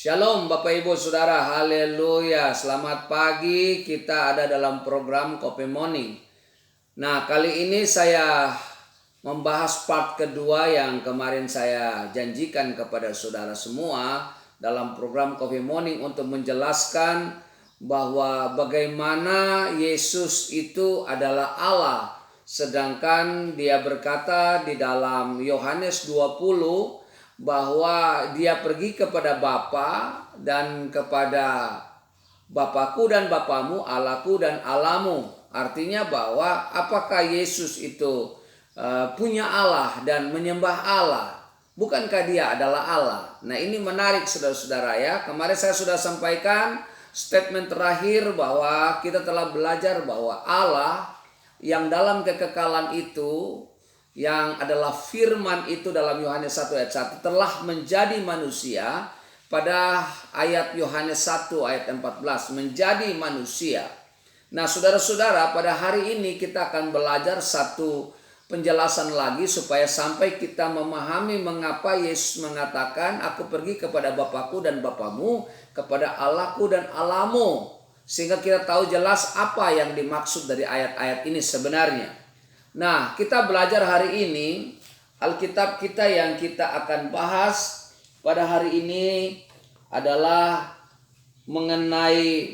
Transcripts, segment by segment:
Shalom Bapak Ibu Saudara, haleluya. Selamat pagi, kita ada dalam program Coffee Morning. Nah, kali ini saya membahas part kedua yang kemarin saya janjikan kepada saudara semua dalam program Coffee Morning untuk menjelaskan bahwa bagaimana Yesus itu adalah Allah. Sedangkan dia berkata di dalam Yohanes 20 bahwa dia pergi kepada Bapa dan kepada Bapakku dan Bapamu, Allahku dan Allahmu. Artinya bahwa apakah Yesus itu punya Allah dan menyembah Allah? Bukankah dia adalah Allah? Nah, ini menarik saudara-saudara ya. Kemarin saya sudah sampaikan statement terakhir bahwa kita telah belajar bahwa Allah yang dalam kekekalan itu, yang adalah firman itu dalam Yohanes 1 ayat 1 telah menjadi manusia pada ayat Yohanes 1 ayat 14 menjadi manusia. Nah, saudara-saudara, pada hari ini kita akan belajar satu penjelasan lagi supaya sampai kita memahami mengapa Yesus mengatakan aku pergi kepada Bapakku dan Bapamu, kepada Allahku dan Allahmu, sehingga kita tahu jelas apa yang dimaksud dari ayat-ayat ini sebenarnya. Nah, kita belajar hari ini Alkitab kita yang kita akan bahas pada hari ini adalah mengenai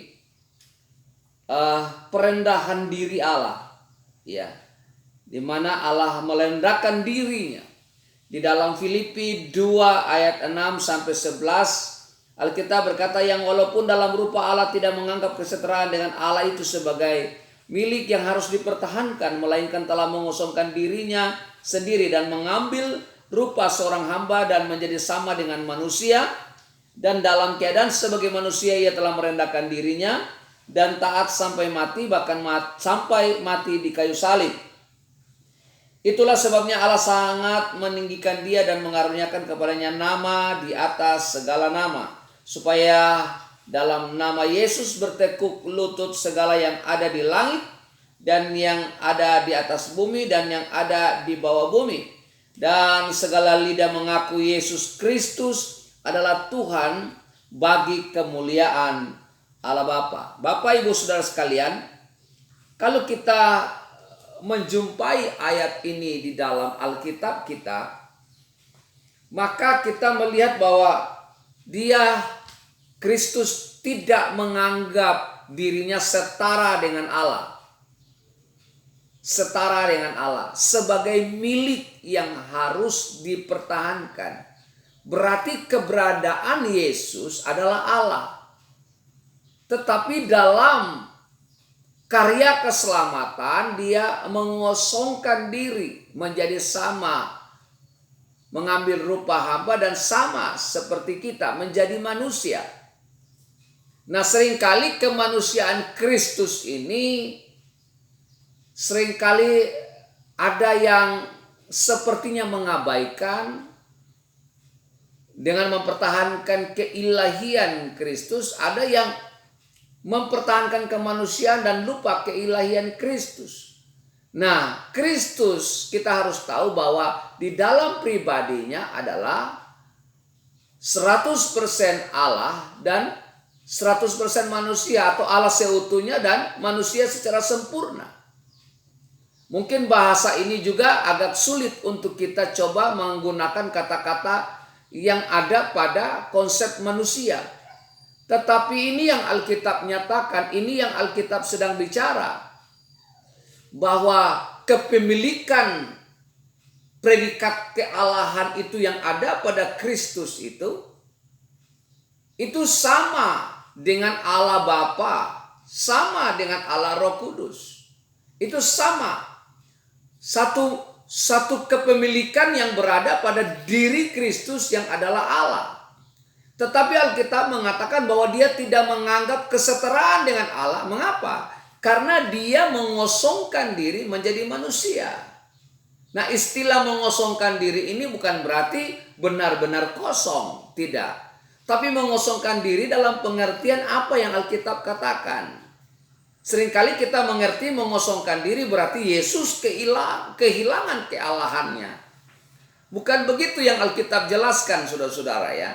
perendahan diri Allah, ya, di mana Allah merendahkan dirinya. Di dalam Filipi 2 ayat 6 sampai 11 Alkitab berkata yang walaupun dalam rupa Allah tidak menganggap kesetaraan dengan Allah itu sebagai milik yang harus dipertahankan, melainkan telah mengosongkan dirinya sendiri dan mengambil rupa seorang hamba dan menjadi sama dengan manusia. Dan dalam keadaan sebagai manusia ia telah merendahkan dirinya dan taat sampai mati, bahkan sampai mati di kayu salib. Itulah sebabnya Allah sangat meninggikan dia dan mengaruniakan kepadanya nama di atas segala nama, supaya dalam nama Yesus bertekuk lutut segala yang ada di langit dan yang ada di atas bumi dan yang ada di bawah bumi. Dan segala lidah mengaku Yesus Kristus adalah Tuhan bagi kemuliaan Allah Bapa. Bapak Ibu Saudara sekalian, kalau kita menjumpai ayat ini di dalam Alkitab kita, maka kita melihat bahwa Kristus tidak menganggap dirinya setara dengan Allah. Setara dengan Allah. Sebagai milik yang harus dipertahankan. Berarti keberadaan Yesus adalah Allah. Tetapi dalam karya keselamatan dia mengosongkan diri menjadi sama. Mengambil rupa hamba dan sama seperti kita menjadi manusia. Nah, seringkali kemanusiaan Kristus ini seringkali ada yang sepertinya mengabaikan dengan mempertahankan keilahian Kristus, ada yang mempertahankan kemanusiaan dan lupa keilahian Kristus. Nah, Kristus kita harus tahu bahwa di dalam pribadinya adalah 100% Allah dan 100% manusia, atau Allah seutuhnya dan manusia secara sempurna. Mungkin bahasa ini juga agak sulit untuk kita coba menggunakan kata-kata yang ada pada konsep manusia. Tetapi ini yang Alkitab nyatakan, ini yang Alkitab sedang bicara. Bahwa kepemilikan predikat kealahan itu yang ada pada Kristus itu sama dengan Allah Bapa, sama dengan Allah Roh Kudus. Itu sama. Satu kepemilikan yang berada pada diri Kristus yang adalah Allah. Tetapi Alkitab mengatakan bahwa dia tidak menganggap kesetaraan dengan Allah. Mengapa? Karena dia mengosongkan diri menjadi manusia. Nah, istilah mengosongkan diri ini bukan berarti benar-benar kosong. Tidak. Tapi mengosongkan diri dalam pengertian apa yang Alkitab katakan. Seringkali kita mengerti mengosongkan diri berarti Yesus kehilangan kealahannya. Bukan begitu yang Alkitab jelaskan, saudara-saudara ya.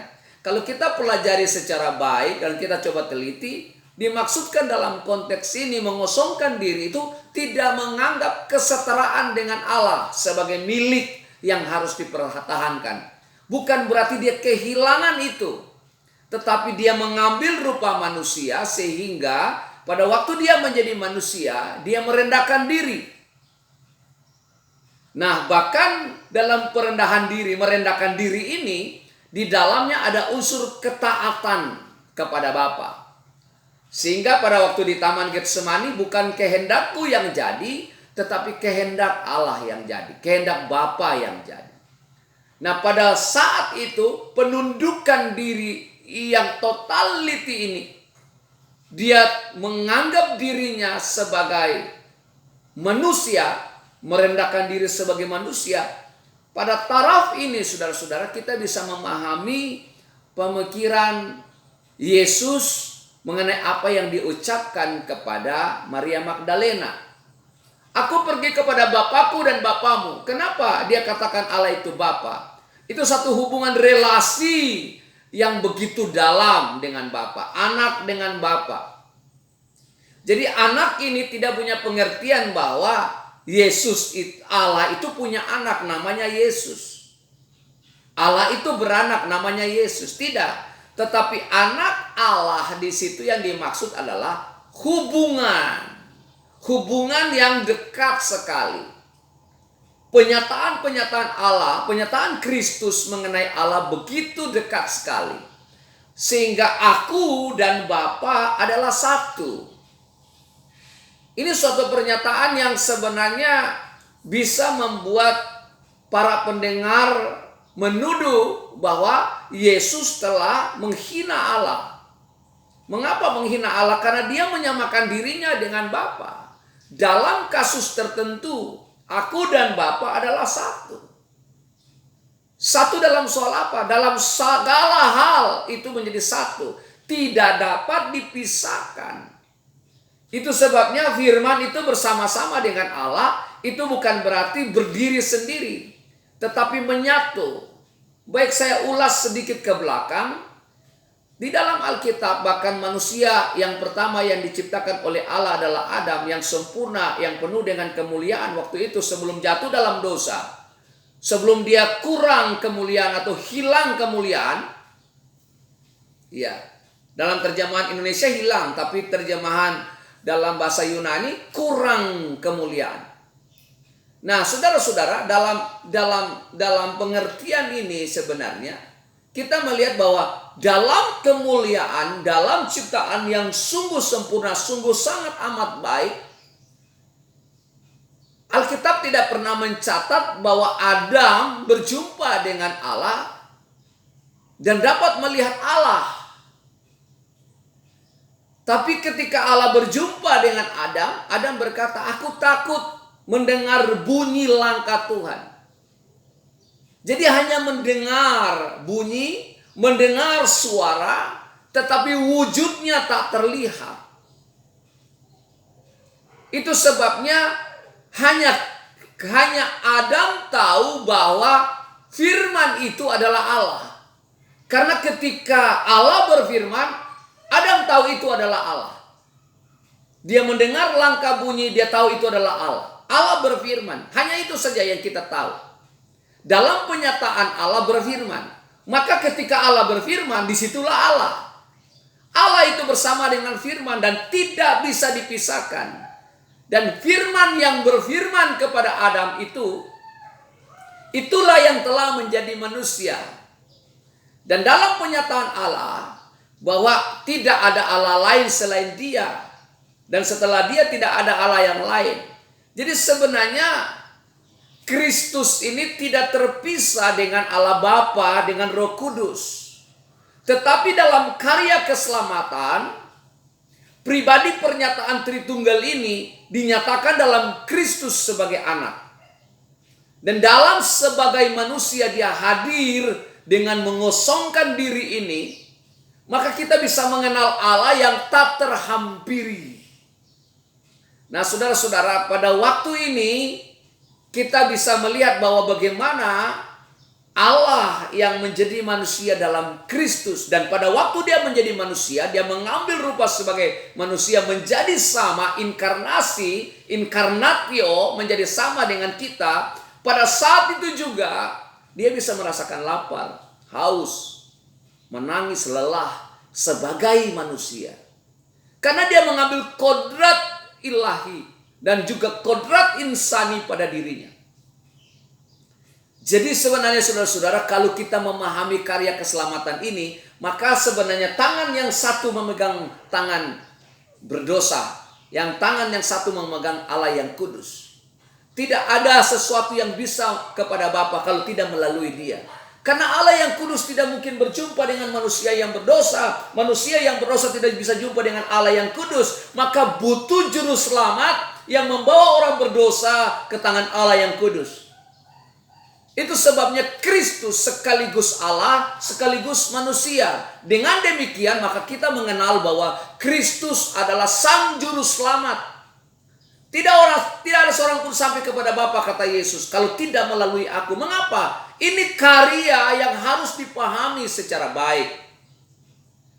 kalau kita pelajari secara baik dan kita coba teliti, dimaksudkan dalam konteks ini mengosongkan diri itu tidak menganggap kesetaraan dengan Allah sebagai milik yang harus dipertahankan. Bukan berarti dia kehilangan itu, tetapi dia mengambil rupa manusia sehingga pada waktu dia menjadi manusia, dia merendahkan diri. Nah, bahkan dalam merendahkan diri ini, di dalamnya ada unsur ketaatan kepada Bapa. Sehingga pada waktu di Taman Getsemani bukan kehendakku yang jadi, tetapi kehendak Allah yang jadi, kehendak Bapa yang jadi. Nah, pada saat itu penundukan diri yang totality ini, dia menganggap dirinya sebagai manusia, merendahkan diri sebagai manusia. Pada taraf ini, saudara-saudara, kita bisa memahami pemikiran Yesus mengenai apa yang diucapkan kepada Maria Magdalena. Aku pergi kepada Bapakku dan Bapamu. Kenapa dia katakan Allah itu Bapa? Itu satu hubungan relasi yang begitu dalam dengan Bapa, anak dengan Bapa. Jadi anak ini tidak punya pengertian bahwa Yesus, Allah itu punya anak namanya Yesus. Allah itu beranak namanya Yesus. Tidak. Tetapi anak Allah di situ yang dimaksud adalah hubungan. Hubungan yang dekat sekali. Penyataan Allah, penyataan Kristus mengenai Allah begitu dekat sekali. Sehingga aku dan Bapa adalah satu. Ini suatu pernyataan yang sebenarnya bisa membuat para pendengar menuduh bahwa Yesus telah menghina Allah. Mengapa menghina Allah? Karena dia menyamakan dirinya dengan Bapa. Dalam kasus tertentu, aku dan Bapa adalah satu. Satu dalam soal apa? Dalam segala hal itu menjadi satu. Tidak dapat dipisahkan. Itu sebabnya firman itu bersama-sama dengan Allah itu bukan berarti berdiri sendiri, tetapi menyatu. Baik, saya ulas sedikit ke belakang. Di dalam Alkitab bahkan manusia yang pertama yang diciptakan oleh Allah adalah Adam yang sempurna, yang penuh dengan kemuliaan waktu itu sebelum jatuh dalam dosa. Sebelum dia kurang kemuliaan atau hilang kemuliaan. Ya, dalam terjemahan Indonesia hilang, tapi terjemahan dalam bahasa Yunani kurang kemuliaan. Nah, saudara-saudara, dalam pengertian ini sebenarnya kita melihat bahwa dalam kemuliaan, dalam ciptaan yang sungguh sempurna, sungguh sangat amat baik, Alkitab tidak pernah mencatat bahwa Adam berjumpa dengan Allah dan dapat melihat Allah. Tapi ketika Allah berjumpa dengan Adam, Adam berkata, aku takut mendengar bunyi langkah Tuhan. Jadi hanya mendengar bunyi, mendengar suara, tetapi wujudnya tak terlihat. Itu sebabnya hanya Adam tahu bahwa firman itu adalah Allah. Karena ketika Allah berfirman, Adam tahu itu adalah Allah. Dia mendengar langkah bunyi, dia tahu itu adalah Allah. Allah berfirman, hanya itu saja yang kita tahu. Dalam penyataan Allah berfirman, maka ketika Allah berfirman, disitulah Allah. Allah itu bersama dengan firman dan tidak bisa dipisahkan. Dan firman yang berfirman kepada Adam itulah yang telah menjadi manusia. Dan dalam penyataan Allah, bahwa tidak ada Allah lain selain dia. Dan setelah dia tidak ada Allah yang lain. Jadi sebenarnya Kristus ini tidak terpisah dengan Allah Bapa, dengan Roh Kudus. Tetapi dalam karya keselamatan, pribadi pernyataan Tritunggal ini dinyatakan dalam Kristus sebagai anak. Dan dalam sebagai manusia dia hadir dengan mengosongkan diri ini. Maka kita bisa mengenal Allah yang tak terhampiri. Nah, saudara-saudara, pada waktu ini kita bisa melihat bahwa bagaimana Allah yang menjadi manusia dalam Kristus. Dan pada waktu dia menjadi manusia, dia mengambil rupa sebagai manusia menjadi sama, inkarnatio, menjadi sama dengan kita. Pada saat itu juga dia bisa merasakan lapar, haus, menangis, lelah sebagai manusia. Karena dia mengambil kodrat ilahi dan juga kodrat insani pada dirinya. Jadi sebenarnya saudara-saudara, kalau kita memahami karya keselamatan ini, maka sebenarnya tangan yang satu memegang tangan berdosa, yang tangan yang satu memegang Allah yang kudus. Tidak ada sesuatu yang bisa kepada Bapa kalau tidak melalui dia. Karena Allah yang kudus tidak mungkin berjumpa dengan manusia yang berdosa. Manusia yang berdosa tidak bisa jumpa dengan Allah yang kudus. Maka butuh juru selamat yang membawa orang berdosa ke tangan Allah yang kudus. Itu sebabnya Kristus sekaligus Allah, sekaligus manusia. Dengan demikian maka kita mengenal bahwa Kristus adalah Sang Juru Selamat. Tidak ada seorang pun sampai kepada Bapa, kata Yesus, kalau tidak melalui aku. Mengapa? Ini karya yang harus dipahami secara baik.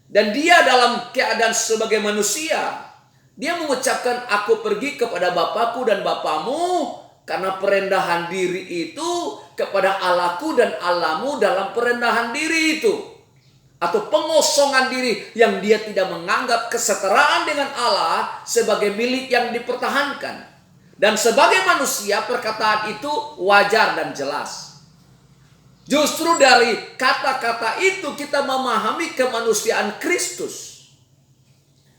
Dan dia dalam keadaan sebagai manusia, dia mengucapkan, aku pergi kepada Bapakku dan Bapamu. Karena perendahan diri itu kepada Allahku dan Allahmu dalam perendahan diri itu. Atau pengosongan diri yang dia tidak menganggap kesetaraan dengan Allah sebagai milik yang dipertahankan. Dan sebagai manusia perkataan itu wajar dan jelas. Justru dari kata-kata itu kita memahami kemanusiaan Kristus.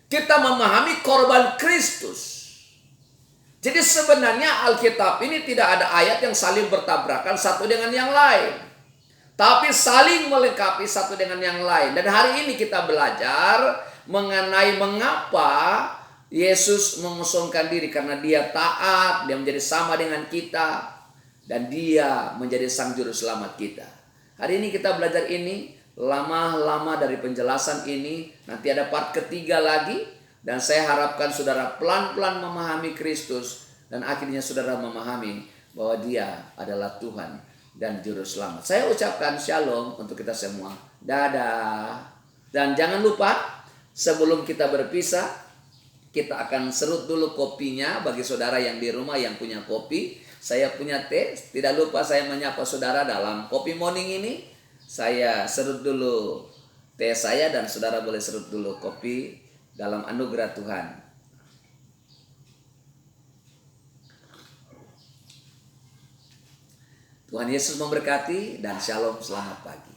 Kita memahami korban Kristus. Jadi sebenarnya Alkitab ini tidak ada ayat yang saling bertabrakan satu dengan yang lain. Tapi saling melengkapi satu dengan yang lain. Dan hari ini kita belajar mengenai mengapa Yesus mengosongkan diri. Karena dia taat, dia menjadi sama dengan kita. Dan dia menjadi Sang Juru Selamat kita. Hari ini kita belajar ini. Lama-lama dari penjelasan ini. Nanti ada part ketiga lagi. Dan saya harapkan saudara pelan-pelan memahami Kristus. Dan akhirnya saudara memahami bahwa dia adalah Tuhan dan Juru Selamat. Saya ucapkan shalom untuk kita semua. Dadah. Dan jangan lupa sebelum kita berpisah, kita akan serut dulu kopinya bagi saudara yang di rumah yang punya kopi. Saya punya teh. Tidak lupa saya menyapa saudara dalam Kopi Morning ini. Saya serut dulu teh saya dan saudara boleh serut dulu kopi dalam anugerah Tuhan. Tuhan Yesus memberkati dan shalom, selamat pagi.